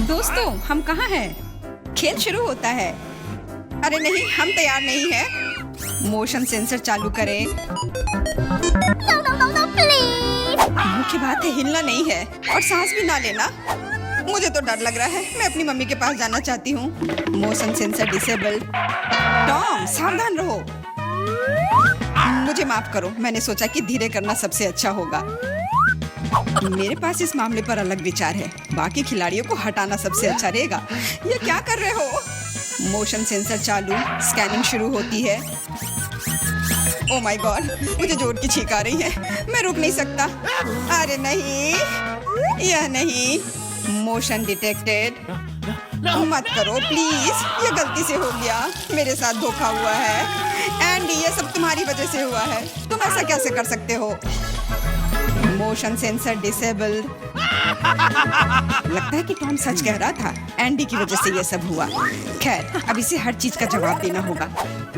दोस्तों, हम कहाँ हैं? खेल शुरू होता है। अरे नहीं, हम तैयार नहीं हैं। मोशन सेंसर चालू करें। मुख्य बात है हिलना नहीं है और सांस भी ना लेना। मुझे तो डर लग रहा है। मैं अपनी मम्मी के पास जाना चाहती हूँ। Motion sensor disable. टॉम, सावधान रहो। मुझे माफ करो, मैंने सोचा कि धीरे करना सबसे अच्छा होगा। मेरे पास इस मामले पर अलग विचार है। बाकी खिलाड़ियों को हटाना सबसे अच्छा रहेगा। ये क्या कर रहे हो? मोशन सेंसर चालू, स्कैनिंग शुरू होती है। ओह माय गॉड, मुझे जोर की छींक आ रही है। मैं रुक नहीं सकता। अरे नहीं, यह नहीं। Motion detected. मत करो प्लीज, ये गलती से हो गया। मेरे साथ धोखा हुआ है। एंडी, ये सब तुम्हारी वजह से हुआ है। तुम ऐसा कैसे कर सकते हो? Motion sensor disabled. लगता है कि टॉम सच कह रहा था। एंडी की वजह से ये सब हुआ। खैर, अब इसे हर चीज का जवाब देना होगा।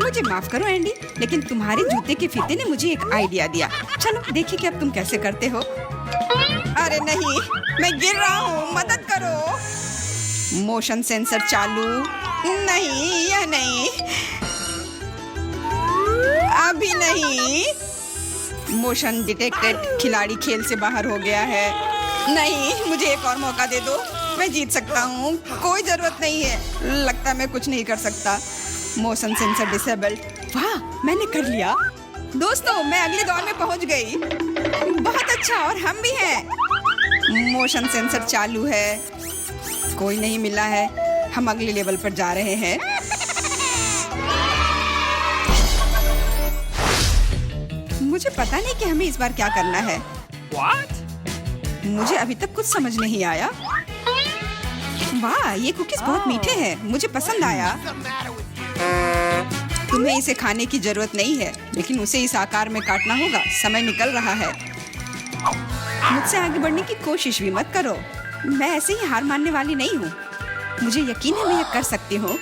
मुझे माफ करो एंडी, लेकिन तुम्हारे जूते के फीते ने मुझे एक आइडिया दिया। चलो देखिए कि अब तुम कैसे करते हो। अरे नहीं, मैं गिर रहा हूँ, मदद करो। मोशन सेंसर चालू। नहीं, यह नहीं, अभी नहीं। Motion detected. खिलाड़ी खेल से बाहर हो गया है। नहीं, मुझे एक और मौका दे दो। मैं जीत सकता हूँ। कोई जरूरत नहीं है। लगता है मैं कुछ नहीं कर सकता। Motion sensor disabled. वाह, मैंने कर लिया। दोस्तों, मैं अगले दौर में पहुँच गई। बहुत अच्छा, और हम भी हैं। मोशन सेंसर चालू है। कोई नहीं मिला है। हम अगले लेवल पर जा रहे हैं। मुझे पता नहीं कि हमें इस बार क्या करना है। What? मुझे अभी तक कुछ समझ नहीं आया। वाह, ये कुकीज बहुत मीठे हैं। मुझे पसंद आया। तुम्हें इसे खाने की जरूरत नहीं है, लेकिन उसे इस आकार में काटना होगा। समय निकल रहा है। मुझसे आगे बढ़ने की कोशिश भी मत करो। मैं ऐसे ही हार मानने वाली नहीं हूँ। मुझे यकीन है मैं ये कर सकती हूँ।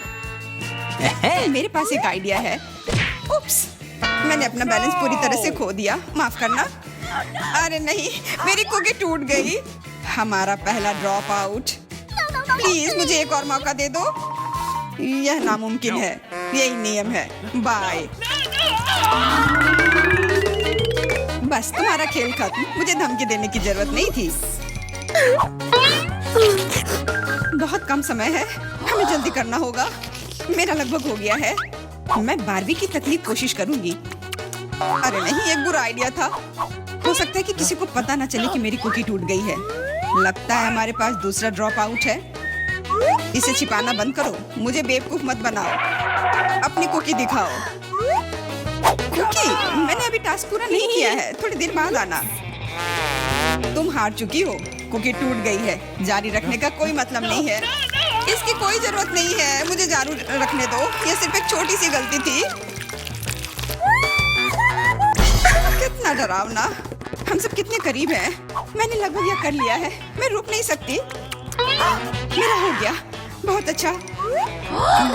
मेरे पास एक आइडिया है। उप्स, मैंने अपना बैलेंस पूरी तरह से खो दिया। माफ करना। अरे नहीं, मेरी कुकी टूट गई। हमारा पहला ड्रॉप आउट। प्लीज मुझे एक और मौका दे दो। यह नामुमकिन है। यही नियम है। बाय। बस, तुम्हारा खेल खत्म। मुझे धमकी देने की जरूरत नहीं थी। बहुत कम समय है। हमें जल्दी करना होगा। मेरा लगभग हो गया है। मैं बारहवीं की तकलीफ कोशिश करूंगी। अरे नहीं, एक बुरा आइडिया था। हो सकता है कि किसी को पता ना चले कि मेरी कुकी टूट गई है। लगता है हमारे पास दूसरा ड्रॉप आउट है। इसे छिपाना बंद करो। मुझे बेवकूफ मत बनाओ। अपनी कुकी दिखाओ। कुकी, मैंने अभी टास्क पूरा नहीं किया है। थोड़ी देर बाद आना। तुम हार चुकी हो। कुकी टूट गई है। जारी रखने का कोई मतलब नहीं है। इसकी कोई जरूरत नहीं है। मुझे जारी रखने दो। ये सिर्फ एक छोटी सी गलती थी। कितना डरावना। हम सब कितने करीब हैं। मैंने लगभग यह कर लिया है। मैं रुक नहीं सकती। मेरा हो गया। बहुत अच्छा।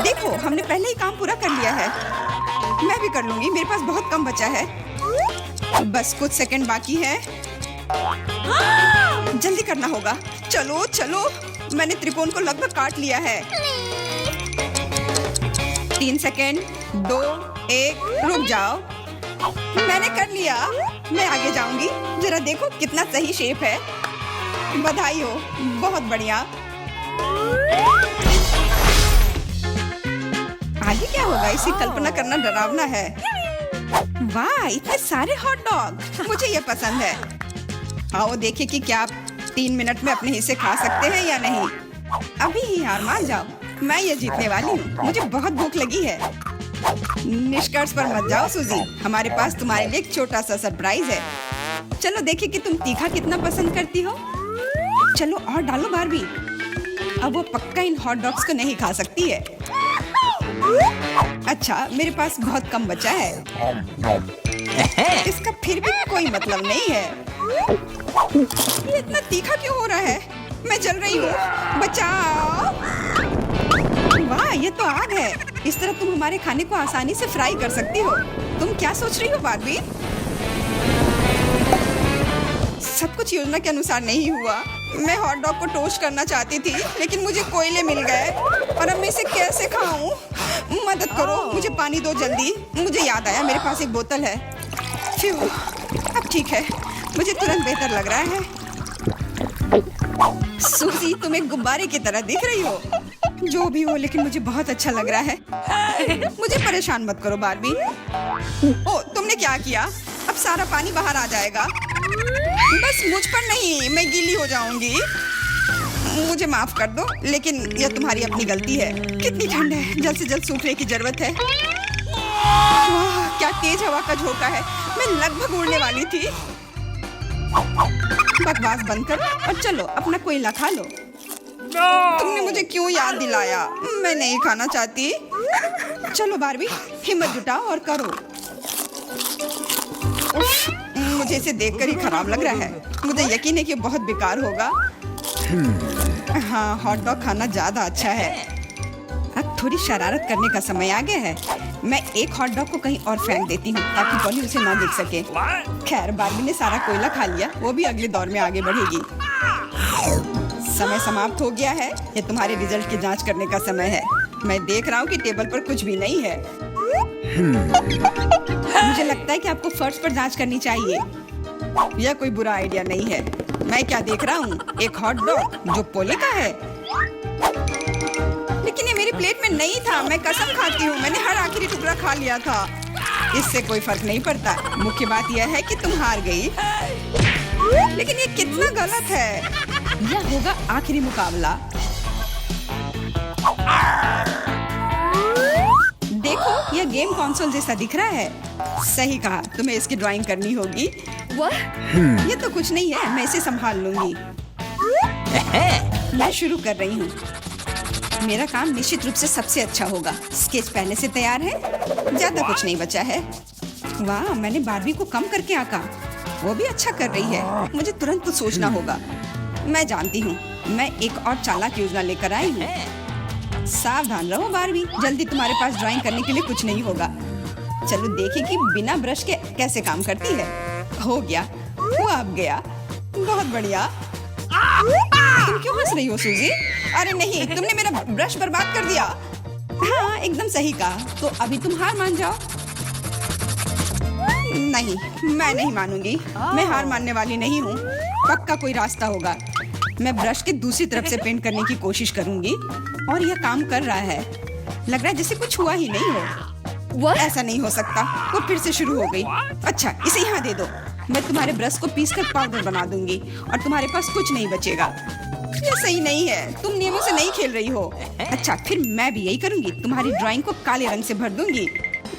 देखो, हमने पहले ही काम पूरा कर लिया है। मैं भी कर लूंगी। मेरे पास बहुत कम बचा है। बस कुछ सेकंड बाकी है। जल्दी करना होगा। चलो चलो, मैंने त्रिकोण को लगभग काट लिया है। 3 सेकंड, 2, 1, रुक जाओ। मैंने कर लिया। मैं आगे जाऊंगी। जरा देखो कितना सही शेप है। बधाई हो, बहुत बढ़िया। आगे क्या होगा, इसकी कल्पना करना डरावना है। वाह, इतने सारे हॉट डॉग। मुझे ये पसंद है। आओ देखें कि क्या आप 3 मिनट में अपने हिस्से खा सकते हैं या नहीं। अभी ही हार मान जाओ। मैं ये जीतने वाली हूँ। मुझे बहुत भूख लगी है। निष्कर्ष पर मत जाओ सूजी। हमारे पास तुम्हारे लिए एक छोटा सा सरप्राइज है। चलो देखें कि तुम तीखा कितना पसंद करती हो। चलो और डालो बारबी। अब वो पक्का इन हॉट डॉग्स को नहीं खा सकती है। अच्छा, मेरे पास बहुत कम बचा है। इसका फिर भी कोई मतलब नहीं है। ये इतना तीखा क्यों हो रहा है? मैं जल रही हूँ। बचाओ। वाह, ये तो आग है। इस तरह तुम हमारे खाने को आसानी से फ्राई कर सकती हो। तुम क्या सोच रही हो बारबी? सब कुछ योजना के अनुसार नहीं हुआ। मैं हॉट डॉग को टोस्ट करना चाहती थी, लेकिन मुझे कोयले मिल गए और अब मैं इसे कैसे खाऊं? मदद करो, मुझे पानी दो जल्दी। मुझे याद आया मेरे पास एक बोतल है। फ्यू, अब ठीक है, मुझे तुरंत बेहतर लग रहा है। सूजी, तुम एक गुब्बारे की तरह दिख रही हो। जो भी हो, लेकिन मुझे बहुत अच्छा लग रहा है। मुझे परेशान मत करो बारबी। ओ, तुमने क्या किया? अब सारा पानी बाहर आ जाएगा। बस मुझ पर नहीं, मैं गीली हो जाऊंगी। मुझे माफ कर दो, लेकिन यह तुम्हारी अपनी गलती है। कितनी ठंड है, जल्द से जल्द सूखने की जरूरत है। वाह, क्या तेज हवा का झोंका है। मैं लगभग उड़ने वाली थी। बकवास बंद करो और चलो अपना कोयला खा लो। तुमने मुझे क्यों याद दिलाया? मैं नहीं खाना चाहती। चलो बारबी, हिम्मत जुटाओ और करो। उफ, मुझे इसे देखकर ही खराब लग रहा है। मुझे यकीन है कि बहुत बेकार होगा। हाँ, हॉट डॉग खाना ज्यादा अच्छा है। अब थोड़ी शरारत करने का समय आ गया है। मैं एक हॉट डॉग को कहीं और फेंक देती हूँ ताकि पॉली उसे ना देख सके। खैर, बारबी ने सारा कोयला खा लिया, वो भी अगले दौर में आगे बढ़ेगी। समय समाप्त हो गया है। ये तुम्हारे रिजल्ट की जांच करने का समय है। मैं देख रहा हूँ कि टेबल पर कुछ भी नहीं है। मुझे लगता है कि आपको फर्श पर जांच करनी चाहिए। यह कोई बुरा आइडिया नहीं है। मैं क्या देख रहा हूँ? एक हॉट डॉग जो पोले का है। लेकिन ये मेरी प्लेट में नहीं था। मैं कसम खाती हूँ, मैंने हर आखिरी टुकड़ा खा लिया था। इससे कोई फर्क नहीं पड़ता। मुख्य बात यह है कि तुम हार गई। लेकिन ये कितना गलत है। यह होगा आखिरी मुकाबला। देखो, यह गेम कंसोल जैसा दिख रहा है। सही कहा, तुम्हें इसकी ड्राइंग करनी होगी। ये तो कुछ नहीं है, मैं इसे संभाल लूंगी। मैं शुरू कर रही हूँ। मेरा काम निश्चित रूप से सबसे अच्छा होगा। स्केच पहले से तैयार है, ज्यादा कुछ नहीं बचा है। वाह, मैंने बारबी को कम करके आंका। वो भी अच्छा कर रही है। मुझे तुरंत कुछ सोचना होगा। मैं जानती हूँ, मैं एक और चालाक योजना लेकर आई हूँ। सावधान रहो बारबी, जल्दी तुम्हारे पास ड्राइंग करने के लिए कुछ नहीं होगा। चलो देखें कि बिना ब्रश के कैसे काम करती है। हो गया, वो अब गया। बहुत बढ़िया। तुम क्यों हंस रही हो सूजी? अरे नहीं, तुमने मेरा ब्रश बर्बाद कर दिया। हाँ, एकदम सही कहा। तो अभी तुम हार मान जाओ। नहीं, मैं नहीं मानूंगी। मैं हार मानने वाली नहीं हूँ। पक्का कोई रास्ता होगा। मैं ब्रश के दूसरी तरफ से पेंट करने की कोशिश करूंगी और यह काम कर रहा है। लग रहा है जैसे कुछ हुआ ही नहीं हो। ऐसा नहीं हो सकता। वो फिर से शुरू हो गई। अच्छा, इसे यहाँ दे दो। मैं तुम्हारे ब्रश को पीसकर पाउडर बना दूंगी और तुम्हारे पास कुछ नहीं बचेगा। ये सही नहीं है। तुम नियमों से नहीं खेल रही हो। अच्छा, फिर मैं भी यही करूंगी। तुम्हारी ड्राइंग को काले रंग से भर दूंगी।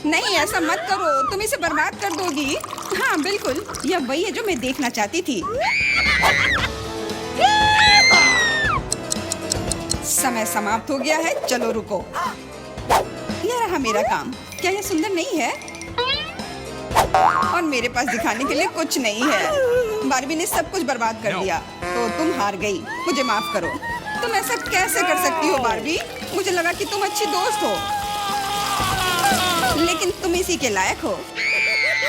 नहीं, ऐसा मत करो, तुम इसे बर्बाद कर दोगी। हाँ बिल्कुल, यह वही है जो मैं देखना चाहती थी। समय समाप्त हो गया है। चलो रुको। यह रहा मेरा काम। क्या यह सुंदर नहीं है? और मेरे पास दिखाने के लिए कुछ नहीं है। बारबी ने सब कुछ बर्बाद कर दिया। तो तुम हार गई। मुझे माफ करो। तुम ऐसा कैसे कर सकती हो बारबी? मुझे लगा कि तुम अच्छी दोस्त हो, लेकिन तुम इसी के लायक हो।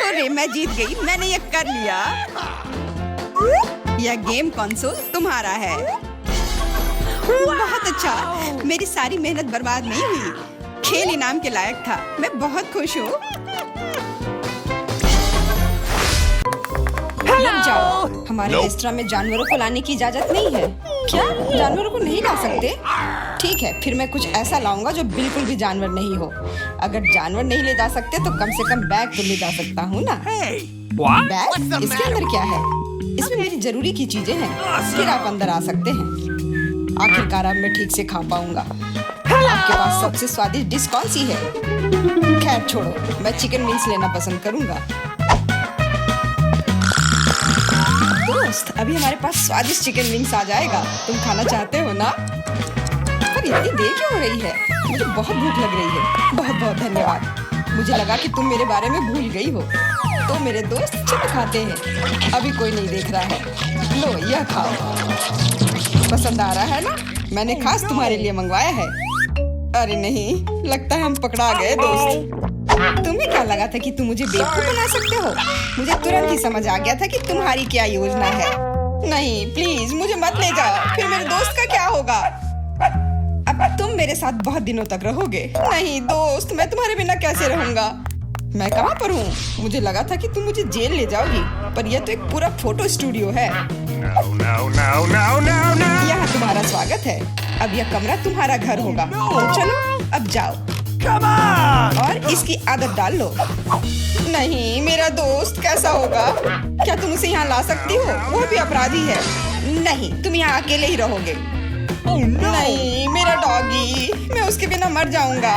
अरे, मैं जीत गई। मैंने ये कर लिया। यह गेम कंसोल तुम्हारा है। बहुत अच्छा। मेरी सारी मेहनत बर्बाद नहीं हुई। खेल इनाम के लायक था। मैं बहुत खुश हूँ। लग जाओ। हमारे रेस्टोरेंट में जानवरों को लाने की इजाजत नहीं है। क्या जानवरों को नहीं ला सकते? ठीक है, फिर मैं कुछ ऐसा लाऊंगा जो बिल्कुल भी जानवर नहीं हो। अगर जानवर नहीं ले जा सकते तो कम से कम बैग तो ले जा सकता हूँ ना। बैग? इसके अंदर क्या है? इसमें मेरी जरूरी की चीजें हैं। फिर आप अंदर आ सकते हैं। आखिरकार अब मैं ठीक से खा पाऊंगा। आपके पास सबसे स्वादिष्ट डिश कौन सी है? खैर छोड़ो, मैं चिकन विंग्स लेना पसंद करूंगा। दोस्त, अभी हमारे पास स्वादिष्ट चिकन विंग्स आ जाएगा। तुम खाना चाहते हो ना? पर इतनी देर क्यों हो रही है? मुझे बहुत भूख लग रही है। बहुत बहुत धन्यवाद। मुझे लगा कि तुम मेरे बारे में भूल गई हो। तो मेरे दोस्त चलो खाते हैं। अभी कोई नहीं देख रहा है। लो, यह खाओ। पसंद आ रहा है ना? मैंने खास तुम्हारे लिए मंगवाया है। अरे नहीं, लगता है हम पकड़ा गए दोस्त। तुम्हें क्या लगा था कि तुम मुझे बेवकूफ बना सकते हो? मुझे तुरंत ही समझ आ गया था कि तुम्हारी क्या योजना है। नहीं प्लीज मुझे मत ले जाओ, फिर मेरे दोस्त का क्या होगा? अब तुम मेरे साथ बहुत दिनों तक रहोगे। नहीं दोस्त, मैं तुम्हारे बिना कैसे रहूंगा? मैं कहाँ पर हूँ? मुझे लगा था कि तुम मुझे जेल ले जाओगी, पर यह तो एक पूरा फोटो स्टूडियो है। यहाँ तुम्हारा स्वागत है। अब यह कमरा तुम्हारा घर होगा, तो चलो अब जाओ और इसकी आदत डाल लो। नहीं, मेरा दोस्त कैसा होगा? क्या तुम उसे यहाँ ला सकती हो? वो भी अपराधी है। नहीं, तुम यहाँ अकेले ही रहोगे। नहीं, मेरा डॉगी, मैं उसके बिना मर जाऊंगा।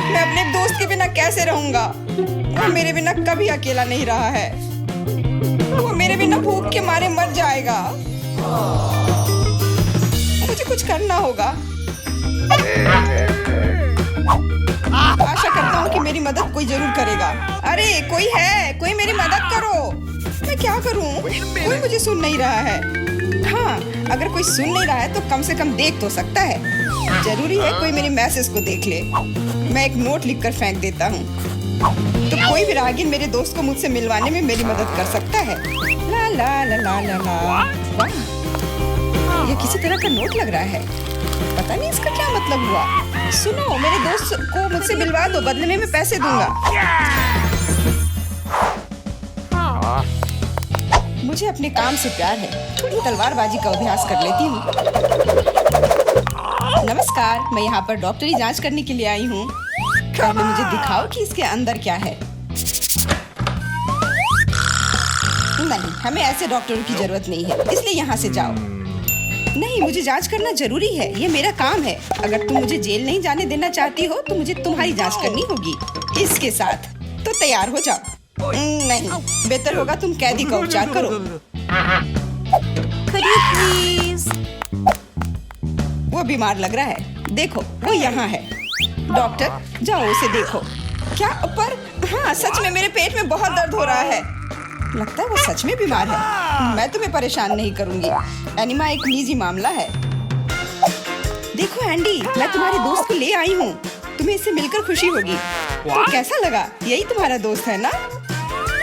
मैं अपने दोस्त के बिना कैसे रहूंगा? वो मेरे बिना कभी अकेला नहीं रहा है। वो मेरे बिना भूख के मारे मर जाएगा। मुझे कुछ करना होगा। आशा करता हूँ कि मेरी मदद कोई जरूर करेगा। अरे कोई है, कोई मेरी मदद करो। मैं क्या करूँ? कोई मुझे सुन नहीं रहा है। हाँ, अगर कोई सुन नहीं रहा है तो कम से कम देख तो सकता है। जरूरी है कोई मेरे मैसेज को देख ले। मैं एक नोट लिखकर फेंक देता हूँ, तो कोई भी राहगीर मेरे दोस्त को मुझसे मिलवाने में मेरी मदद कर सकता है। ला ला ला ला ला ला। वाह, ये किसी तरह का नोट लग रहा है। पता नहीं इसका क्या मतलब हुआ। सुनो, मेरे दोस्त को मुझसे मिलवा दो, बदले में मैं पैसे दूंगा। मुझे अपने काम से प्यार है। थोड़ी तलवारबाजी का अभ्यास कर लेती हूँ। नमस्कार, मैं यहाँ पर डॉक्टरी जांच करने के लिए आई हूँ। पहले मुझे दिखाओ कि इसके अंदर क्या है। नहीं, हमें ऐसे डॉक्टरों की जरूरत नहीं है, इसलिए यहाँ से जाओ। नहीं, मुझे जांच करना जरूरी है, ये मेरा काम है। अगर तुम मुझे जेल नहीं जाने देना चाहती हो तो मुझे तुम्हारी जांच करनी होगी इसके साथ। तो तैयार हो जाओ। नहीं, बेहतर होगा तुम कैदी का उपचार करो। प्लीज। वो बीमार लग रहा है, देखो वो यहाँ है। डॉक्टर, जाओ उसे देखो। क्या? पर हाँ, सच में मेरे पेट में बहुत दर्द हो रहा है। लगता है वो सच में बीमार है। मैं तुम्हें परेशान नहीं करूंगी। एनिमा एक निजी मामला है। देखो एंडी, मैं तुम्हारे दोस्त को ले आई हूँ। तुम्हें इससे मिलकर खुशी होगी। तो कैसा लगा? यही तुम्हारा दोस्त है ना?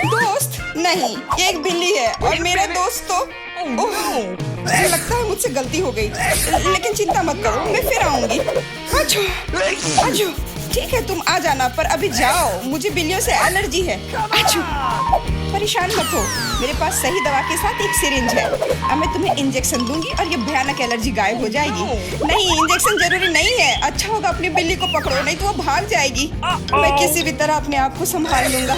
दोस्त? नहीं, ये एक बिल्ली है और मेरा दोस्त तो मुझे लगता है मुझसे गलती हो गई, लेकिन चिंता मत करो, मैं फिर आऊंगी। आजो, ठीक है तुम आ जाना, पर अभी जाओ, मुझे बिल्लियों से एलर्जी है। आजो, परेशान मत हो, मेरे पास सही दवा के साथ एक सिरिंज है। अब मैं तुम्हें इंजेक्शन दूंगी और ये भयानक एलर्जी गायब हो जाएगी। नहीं, इंजेक्शन जरूरी नहीं है। अच्छा होगा अपनी बिल्ली को पकड़ो, नहीं तो वो भाग जाएगी। मैं किसी भी तरह अपने आप को संभाल लूंगा।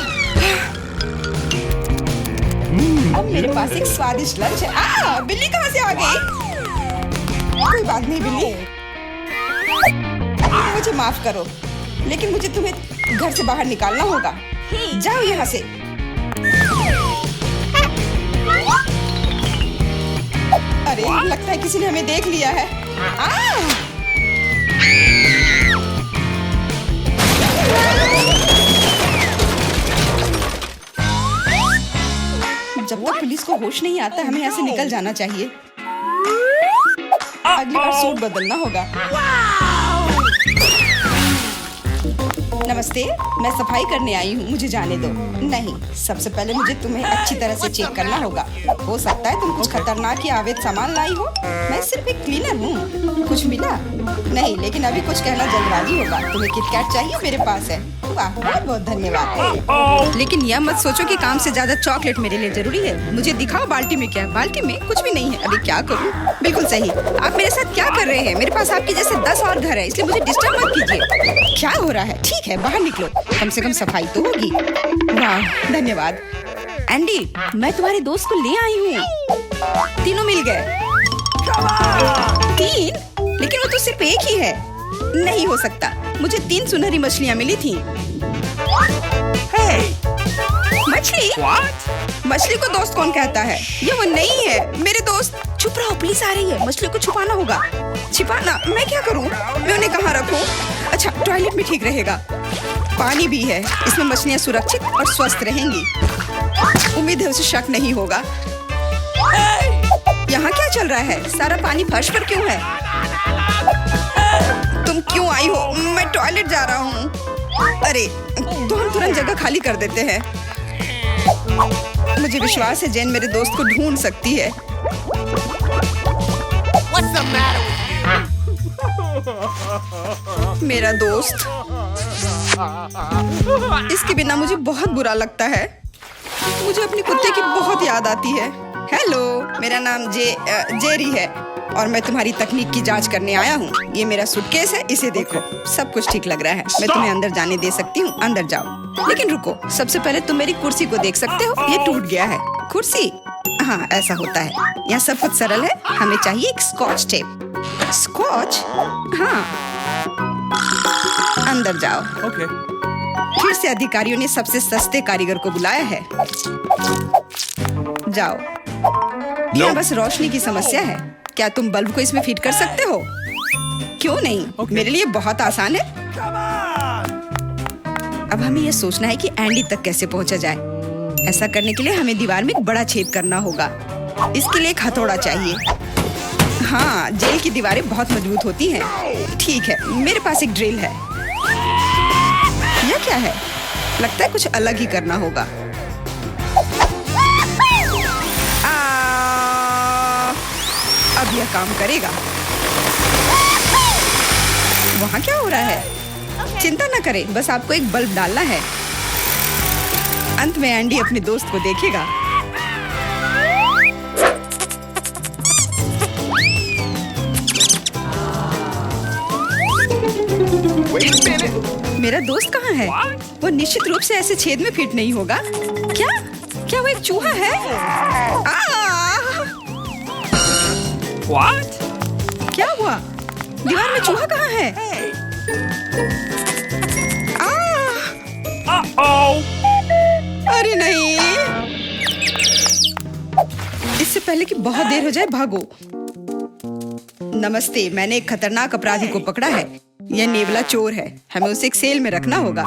अब मेरे पास एक स्वादिष्ट लंच है। बिल्ली कहाँ से आ गई? कोई बात नहीं बिल्ली, मुझे माफ करो, लेकिन मुझे तुम्हें घर से बाहर निकालना होगा। जाओ यहाँ से। अरे लगता है किसी ने हमें देख लिया है। जब तक पुलिस को होश नहीं आता, हमें यहाँ से निकल जाना चाहिए। अगली बार सूट बदलना होगा। नमस्ते, मैं सफाई करने आई हूँ, मुझे जाने दो। नहीं, सबसे पहले मुझे तुम्हें अच्छी तरह से चेक करना होगा। हो सकता है तुम कुछ खतरनाक या अवैध सामान लाई हो। मैं सिर्फ एक क्लीनर हूँ। कुछ मिला? नहीं, लेकिन अभी कुछ कहना जल्दबाजी होगा। तुम्हें किटकैट चाहिए? मेरे पास है। वाह, बहुत बहुत धन्यवाद। लेकिन यह मत सोचो कि काम से ज्यादा चॉकलेट मेरे लिए जरूरी है। मुझे दिखाओ बाल्टी में क्या है। बाल्टी में कुछ भी नहीं है। अभी क्या करूँ? बिल्कुल सही। आप मेरे साथ क्या कर रहे हैं? मेरे पास आपके जैसे 10 और घर है, इसलिए मुझे डिस्टर्ब मत कीजिए। क्या हो रहा है? ठीक है, बाहर निकलो, कम से कम सफाई तो होगी। वाह, धन्यवाद। एंडी, मैं तुम्हारे दोस्त को ले आई हूँ। तीनों मिल गए। 3? लेकिन वो तो सिर्फ एक ही है। नहीं हो सकता, मुझे 3 सुनहरी मछलियाँ मिली थी। मछली? मछली को दोस्त कौन कहता है? ये वो नहीं है मेरे दोस्त। चुप रहो, पुलिस आ रही है। मछली को छुपाना होगा। छिपाना? मैं क्या करूँ? मैं उन्हें कहाँ रखूँ? अच्छा, टॉयलेट में ठीक रहेगा। पानी भी है, इसमें मछलियाँ सुरक्षित और स्वस्थ रहेंगी। उम्मीद है उसे शक नहीं होगा। यहाँ क्या चल रहा है? सारा पानी फर्श पर क्यों है? तुम क्यों आई हो? मैं टॉयलेट जा रहा हूँ। अरे, तो हम तुरंत जगह खाली कर देते हैं। मुझे विश्वास है जेन मेरे दोस्त को ढूंढ सकती है। What's the matter with मेरा दोस्त, इसके बिना मुझे बहुत बुरा लगता है। मुझे अपने कुत्ते की बहुत याद आती है। हेलो, मेरा नाम जेरी है और मैं तुम्हारी तकनीक की जांच करने आया हूँ। ये मेरा सूटकेस है, इसे देखो। सब कुछ ठीक लग रहा है। मैं तुम्हें अंदर जाने दे सकती हूँ, अंदर जाओ। लेकिन रुको, सबसे पहले तुम मेरी कुर्सी को देख सकते हो, ये टूट गया है। कुर्सी? हाँ, ऐसा होता है। यहाँ सब कुछ सरल है। हमें चाहिए एक स्कॉच टेप। स्कॉच? हाँ, अंदर जाओ। Okay. फिर से अधिकारियों ने सबसे सस्ते कारीगर को बुलाया है। जाओ। यहाँ बस रोशनी की समस्या है। क्या तुम बल्ब को इसमें फिट कर सकते हो? क्यों नहीं? मेरे लिए बहुत आसान है। अब हमें यह सोचना है कि एंडी तक कैसे पहुंचा जाए। ऐसा करने के लिए हमें दीवार में एक बड़ा छेद करना होगा। इसके लिए एक हथौड़ा चाहिए। हाँ, जेल की दीवारें बहुत मजबूत होती हैं। ठीक है, मेरे पास एक ड्रिल है। यह क्या है? लगता है कुछ अलग ही करना होगा। अब यह काम करेगा। वहाँ क्या हो रहा है? चिंता न करें, बस आपको एक बल्ब डालना है। अंत में एंडी अपने दोस्त को देखेगा। मेरा दोस्त कहाँ है? वो निश्चित रूप से ऐसे छेद में फिट नहीं होगा। क्या? क्या वो एक चूहा है? What? क्या हुआ? दीवार में चूहा कहाँ है? Uh-oh! अरे नहीं! इससे पहले कि बहुत देर हो जाए, भागो। नमस्ते, मैंने एक खतरनाक अपराधी को पकड़ा है। यह नेवला चोर है। हमें उसे एक सेल में रखना होगा।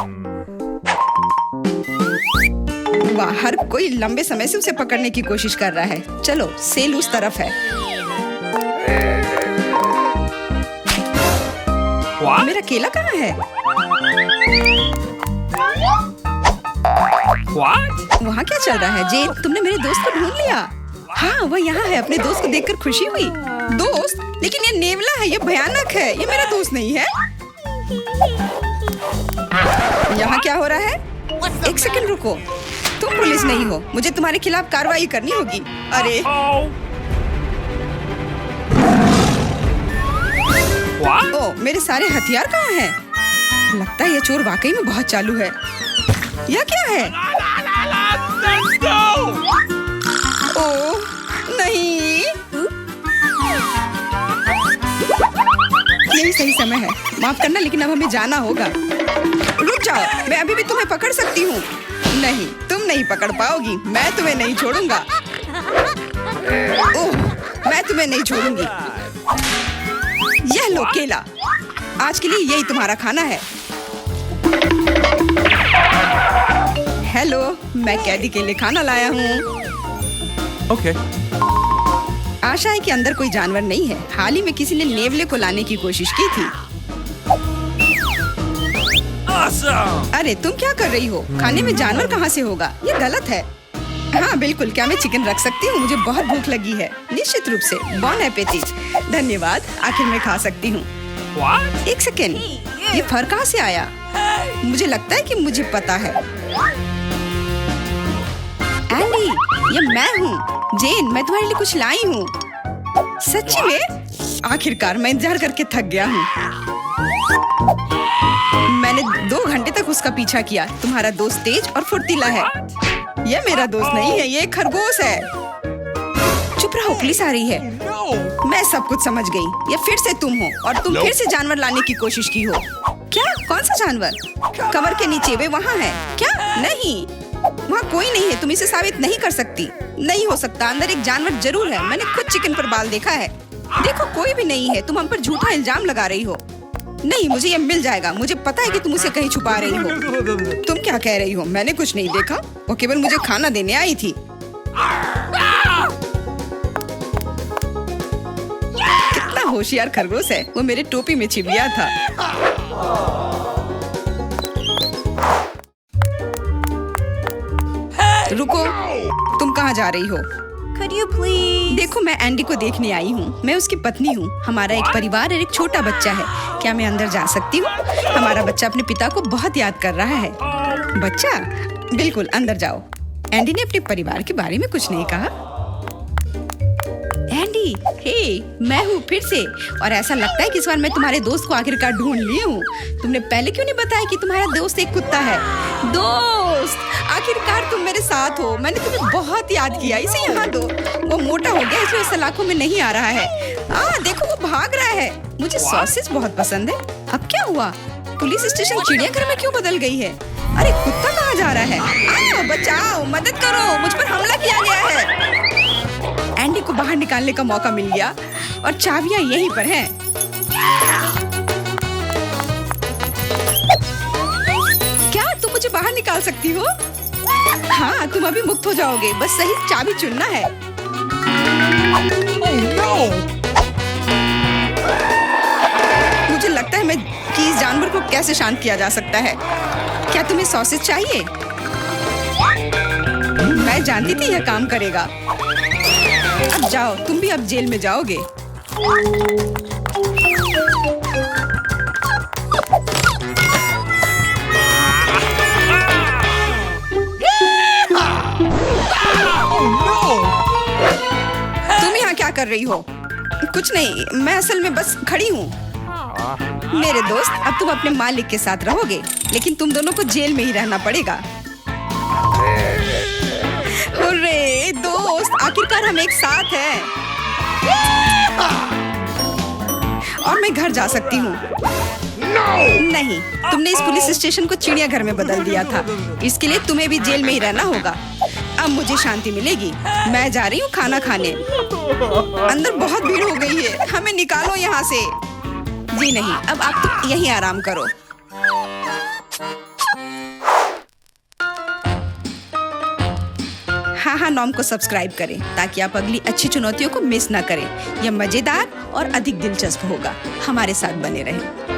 वाह, हर कोई लंबे समय से उसे पकड़ने की कोशिश कर रहा है। चलो, सेल उस तरफ है। What? मेरा केला कहाँ है? What? वहाँ क्या चल रहा है? जेन, तुमने मेरे दोस्त को ढूंढ लिया? हाँ, वह यहाँ है। अपने दोस्त को देखकर खुशी हुई। दोस्त? लेकिन ये नेवला है, ये भयानक है। ये मेरा दोस्त नहीं है। यहाँ क्या हो रहा है? एक सेकंड रुको। तुम पुलिस नहीं हो। मुझे तुम्हारे खिलाफ कार्रवाई करनी होगी। अरे Oh! What? ओ, मेरे सारे हथियार कहाँ हैं? लगता है ये चोर वाकई में बहुत चालू है। यह क्या है? Let's go! ओ नहीं, यही सही समय है। माफ करना, लेकिन अब हमें जाना होगा। रुक जाओ, मैं अभी भी तुम्हें पकड़ सकती हूँ। नहीं, तुम नहीं पकड़ पाओगी। मैं तुम्हें नहीं छोड़ूंगा। ओह, मैं तुम्हें नहीं छोड़ूंगी। यह लो केला। आज के लिए यही तुम्हारा खाना है। हेलो, मैं कैदी के लिए खाना लाया हूँ। Okay. आशा है कि अंदर कोई जानवर नहीं है। हाल ही में किसी ने नेवले को लाने की कोशिश की थी। Awesome! अरे तुम क्या कर रही हो? खाने में जानवर कहाँ से होगा? ये गलत है। हाँ बिल्कुल, क्या मैं चिकन रख सकती हूँ? मुझे बहुत भूख लगी है। निश्चित रूप से। बॉन एपेटिट। धन्यवाद, आखिर मैं खा सकती हूँ। What? एक सेकेंड, ये फर कहाँ से आया? मुझे लगता है कि मुझे पता है। एंडी, ये मैं हूँ। जेन, मैं तुम्हारे लिए कुछ लाई हूँ। सच्ची में? आखिरकार मैं इंतजार करके थक गया हूँ। मैंने 2 घंटे तक उसका पीछा किया। तुम्हारा दोस्त तेज और फुर्तीला है। यह मेरा दोस्त नहीं है, ये एक खरगोश है। चुप रहो, पुलिस आ रही है। No! मैं सब कुछ समझ गई। ये फिर से तुम हो और तुम फिर से जानवर लाने की कोशिश की हो। क्या? कौन सा जानवर? कमर के नीचे, वे वहाँ है। क्या? नहीं, वहाँ कोई नहीं है। तुम इसे साबित नहीं कर सकती। नहीं हो सकता, अंदर एक जानवर जरूर है। मैंने खुद चिकन पर बाल देखा है। देखो, कोई भी नहीं है। तुम हम पर झूठा इल्जाम लगा रही हो। नहीं, मुझे ये मिल जाएगा। मुझे पता है कि तुम उसे कहीं छुपा रही हो। तुम क्या कह रही हो? मैंने कुछ नहीं देखा। वो केवल मुझे खाना देने आई थी। कितना होशियार खरगोश है। वो मेरे टोपी में छिप गया था। रुको, तुम कहाँ जा रही हो? could you please? देखो, मैं एंडी को देखने आई हूँ। मैं उसकी पत्नी हूँ। हमारा एक परिवार और एक छोटा बच्चा है। क्या मैं अंदर जा सकती हूँ? हमारा बच्चा अपने पिता को बहुत याद कर रहा है। बच्चा, बिल्कुल अंदर जाओ। एंडी ने अपने परिवार के बारे में कुछ नहीं कहा। एंडी, हे, मैं हूँ फिर से। और ऐसा लगता है कि इस बार मैं तुम्हारे दोस्त को आखिरकार ढूंढ ली हूँ। तुमने पहले क्यों नहीं बताया कि तुम्हारा दोस्त एक कुत्ता है? दोस्त, आखिरकार तुम मेरे साथ हो। मैंने तुम्हें बहुत याद किया। इसे यहाँ दो। वो मोटा हो गया इसलिए सलाखों में नहीं आ रहा है। देखो, वो भाग रहा है। मुझे सॉसेज बहुत पसंद है। अब क्या हुआ? पुलिस स्टेशन चिड़ियाघर में क्यों बदल गई है? अरे, कुत्ता कहाँ जा रहा है? बचाओ, मदद करो, मुझ पर हमला किया गया है। एंडी को बाहर निकालने का मौका मिल गया और चाबियां यहीं पर हैं। क्या तुम मुझे बाहर निकाल सकती हो? हाँ, तुम अभी मुक्त हो जाओगे। बस सही चाबी चुनना है। मुझे लगता है कि इस जानवर को कैसे शांत किया जा सकता है। क्या तुम्हें सॉसेज चाहिए? मैं जानती थी यह काम करेगा। अब जाओ, तुम भी अब जेल में जाओगे। तुम यहाँ क्या कर रही हो? कुछ नहीं, मैं असल में बस खड़ी हूँ। मेरे दोस्त, अब तुम अपने मालिक के साथ रहोगे, लेकिन तुम दोनों को जेल में ही रहना पड़ेगा। हुर्रे, दोस्त, आखिरकार हम एक साथ हैं। और मैं घर जा सकती हूँ। नहीं, तुमने इस पुलिस स्टेशन को चिड़ियाघर में बदल दिया था। इसके लिए तुम्हें भी जेल में ही रहना होगा। अब मुझे शांति मिलेगी। मैं जा रही हूँ खाना खाने। अंदर बहुत भीड़ हो गई है। हमें निकालो यहाँ से। जी नहीं, अब आप तो यहीं आराम करो। हाँ, नॉम को सब्सक्राइब करें ताकि आप अगली अच्छी चुनौतियों को मिस ना करें। यह मजेदार और अधिक दिलचस्प होगा। हमारे साथ बने रहें।